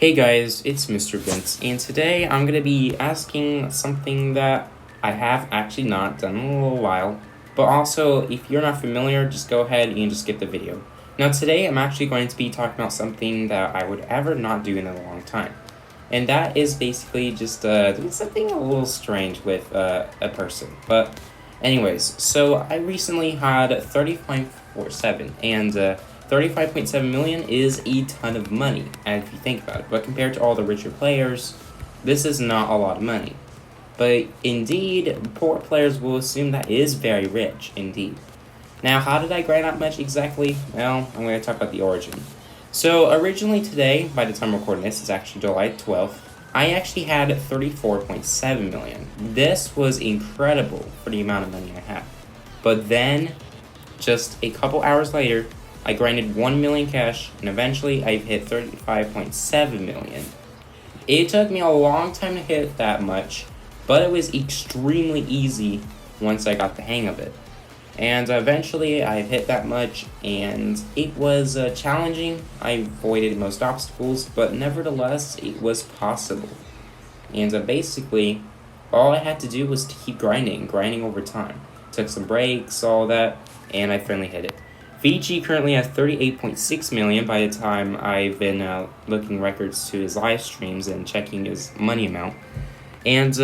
Hey guys, it's Mr. Vince, and today I'm going to be asking something that I have actually not done in a little while, but also, if you're not familiar, just go ahead and just skip the video. Now today I'm actually going to be talking about something that I would ever not do in a long time, and that is basically just doing something a little strange with a person. But anyways, so I recently had 35.47, and 35.7 million is a ton of money, if you think about it. But compared to all the richer players, this is not a lot of money. But indeed, poor players will assume that is very rich, indeed. Now, how did I grind that much exactly? Well, I'm going to talk about the origin. So, originally today, by the time I'm recording this, it's actually July 12th, I actually had 34.7 million. This was incredible for the amount of money I had. But then, just a couple hours later, I grinded 1 million cash, and eventually I hit 35.7 million. It took me a long time to hit that much, but it was extremely easy once I got the hang of it. And eventually I hit that much, and it was challenging. I avoided most obstacles, but nevertheless, it was possible. And basically, all I had to do was to keep grinding over time. Took some breaks, all that, and I finally hit it. VG currently has 38.6 million by the time I've been looking records to his live streams and checking his money amount. And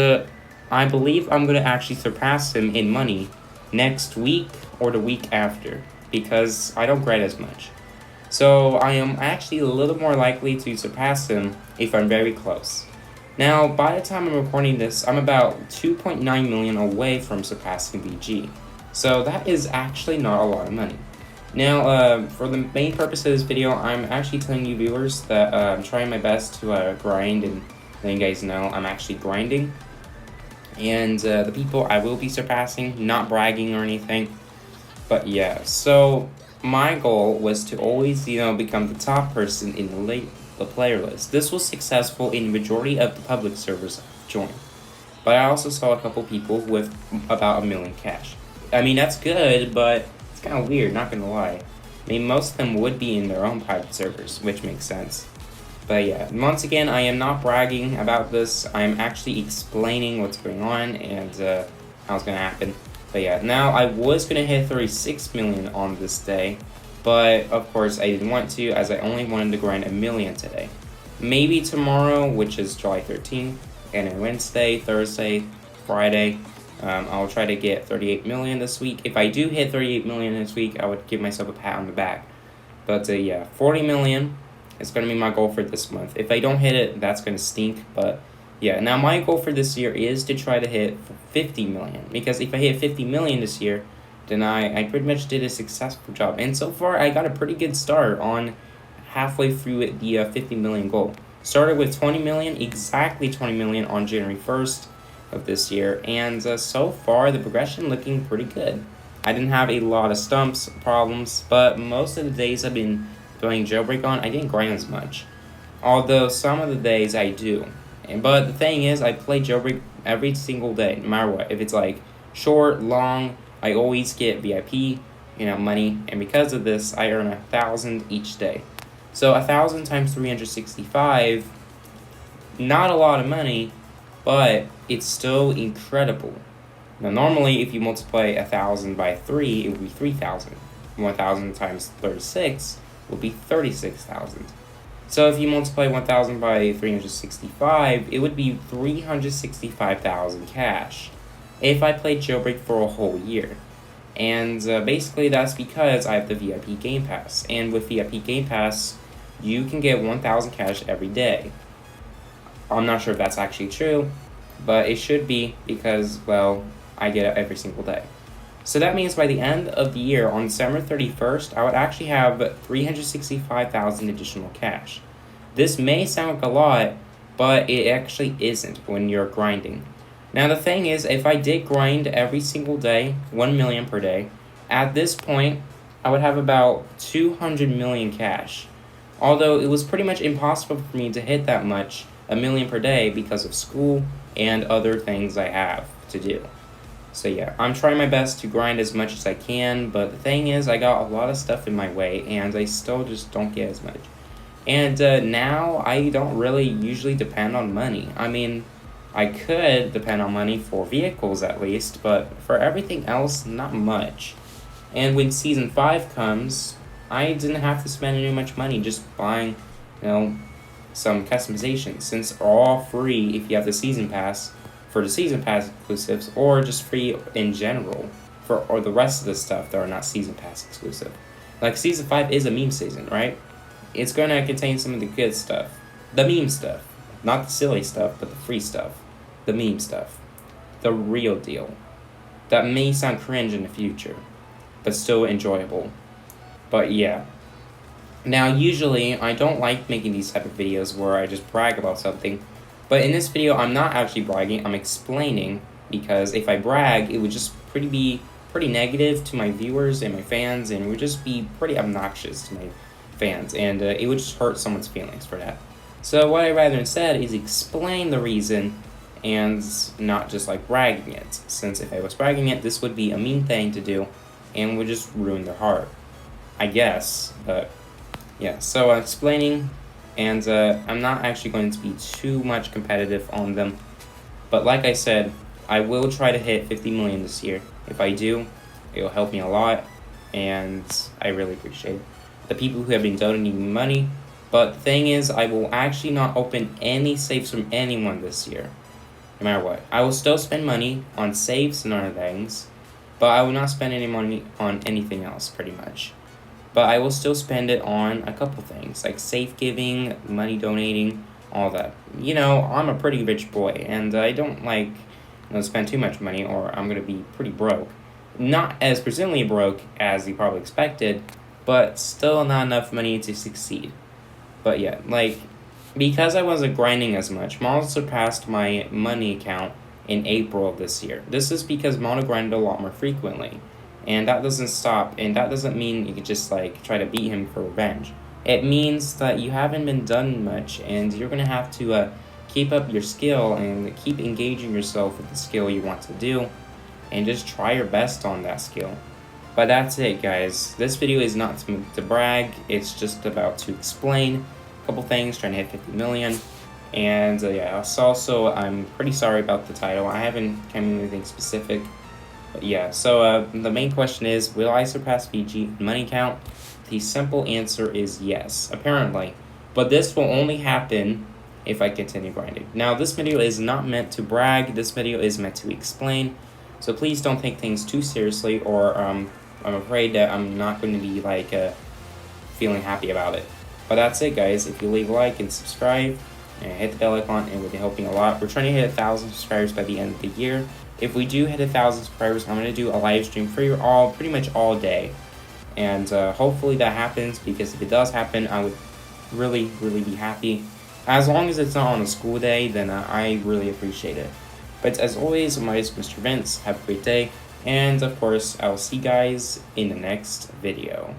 I believe I'm going to actually surpass him in money next week or the week after, because I don't grind as much. So I am actually a little more likely to surpass him if I'm very close. Now, by the time I'm recording this, I'm about 2.9 million away from surpassing VG. So that is actually not a lot of money. Now, for the main purpose of this video, I'm actually telling you viewers that I'm trying my best to grind and letting you guys know I'm actually grinding. And the people I will be surpassing, not bragging or anything. But yeah, so my goal was to always, become the top person in the player list. This was successful in the majority of the public servers I've joined. But I also saw a couple people with about 1 million cash. I mean, that's good, but it's kind of weird, not gonna lie. I mean, most of them would be in their own private servers, which makes sense. But yeah, once again, I am not bragging about this. I am actually explaining what's going on and how it's gonna happen. But yeah, now I was gonna hit 36 million on this day, but of course I didn't want to, as I only wanted to grind 1 million today. Maybe tomorrow, which is July 13th, and then Wednesday, Thursday, Friday, I'll try to get 38 million this week. If I do hit 38 million this week, I would give myself a pat on the back. But yeah, 40 million is going to be my goal for this month. If I don't hit it, that's going to stink. But yeah, now my goal for this year is to try to hit 50 million. Because if I hit 50 million this year, then I pretty much did a successful job. And so far, I got a pretty good start on halfway through the 50 million goal. Started with 20 million, exactly 20 million on January 1st. Of this year, and so far the progression looking pretty good. I didn't have a lot of stumps problems, but most of the days I've been doing Jailbreak on, I didn't grind as much, although some of the days I do. But the thing is, I play Jailbreak every single day, no matter what. If it's like short, long, I always get VIP money, and because of this I earn 1,000 each day. So 1,000 times 365, not a lot of money, but it's still incredible. Now, normally, if you multiply 1,000 by 3, it would be 3,000. 1,000 times 36 will be 36,000. So if you multiply 1,000 by 365, it would be 365,000 cash if I played Jailbreak for a whole year. And basically, that's because I have the VIP Game Pass. And with VIP Game Pass, you can get 1,000 cash every day. I'm not sure if that's actually true, but it should be because, well, I get it every single day. So that means by the end of the year, on December 31st, I would actually have 365,000 additional cash. This may sound like a lot, but it actually isn't when you're grinding. Now the thing is, if I did grind every single day, 1 million per day, at this point, I would have about 200 million cash. Although it was pretty much impossible for me to hit that much, 1 million per day, because of school and other things I have to do. So yeah, I'm trying my best to grind as much as I can, but the thing is, I got a lot of stuff in my way, and I still just don't get as much. And now I don't really usually depend on money. I mean, I could depend on money for vehicles at least, but for everything else, not much. And when Season 5 comes, I didn't have to spend any much money just buying, some customizations, since they're all free if you have the Season Pass for the Season Pass exclusives, or just free in general for or the rest of the stuff that are not Season Pass exclusive. Like Season 5 is a meme season, right? It's going to contain some of the good stuff. The meme stuff. Not the silly stuff, but the free stuff. The meme stuff. The real deal. That may sound cringe in the future, but still enjoyable. But yeah. Now, usually, I don't like making these type of videos where I just brag about something. But in this video, I'm not actually bragging, I'm explaining. Because if I brag, it would just be pretty negative to my viewers and my fans, and it would just be pretty obnoxious to my fans, and it would just hurt someone's feelings for that. So what I'd rather instead is explain the reason and not just like bragging it, since if I was bragging it, this would be a mean thing to do and would just ruin their heart, I guess. But yeah, so explaining, and I'm not actually going to be too much competitive on them, but like I said, I will try to hit 50 million this year. If I do, it'll help me a lot, and I really appreciate the people who have been donating me money. But the thing is, I will actually not open any safes from anyone this year, no matter what. I will still spend money on safes and other things, but I will not spend any money on anything else, pretty much. But I will still spend it on a couple things, like safe giving, money donating, all that. I'm a pretty rich boy, and I don't spend too much money, or I'm gonna be pretty broke. Not as presumably broke as you probably expected, but still not enough money to succeed. But yeah, because I wasn't grinding as much, Mono surpassed my money account in April of this year. This is because Mono grinded a lot more frequently, and that doesn't stop, and that doesn't mean you can just try to beat him for revenge. It means that you haven't been done much, and you're gonna have to keep up your skill and keep engaging yourself with the skill you want to do, and just try your best on that skill. But that's it, guys. This video is not to brag, it's just about to explain a couple things, trying to hit 50 million. And yeah, also, I'm pretty sorry about the title. I haven't come with anything specific. But yeah, so the main question is, will I surpass VG money count? The simple answer is yes, apparently. But this will only happen if I continue grinding. Now, this video is not meant to brag. This video is meant to explain. So please don't take things too seriously, or I'm afraid that I'm not going to be feeling happy about it. But that's it, guys. If you leave a like and subscribe and hit the bell icon, it would be helping a lot. We're trying to hit 1,000 subscribers by the end of the year. If we do hit 1,000 subscribers, I'm going to do a live stream for you all pretty much all day. And hopefully that happens, because if it does happen, I would really, really be happy. As long as it's not on a school day, then I really appreciate it. But as always, my name is Mr. Vince. Have a great day. And of course, I'll see you guys in the next video.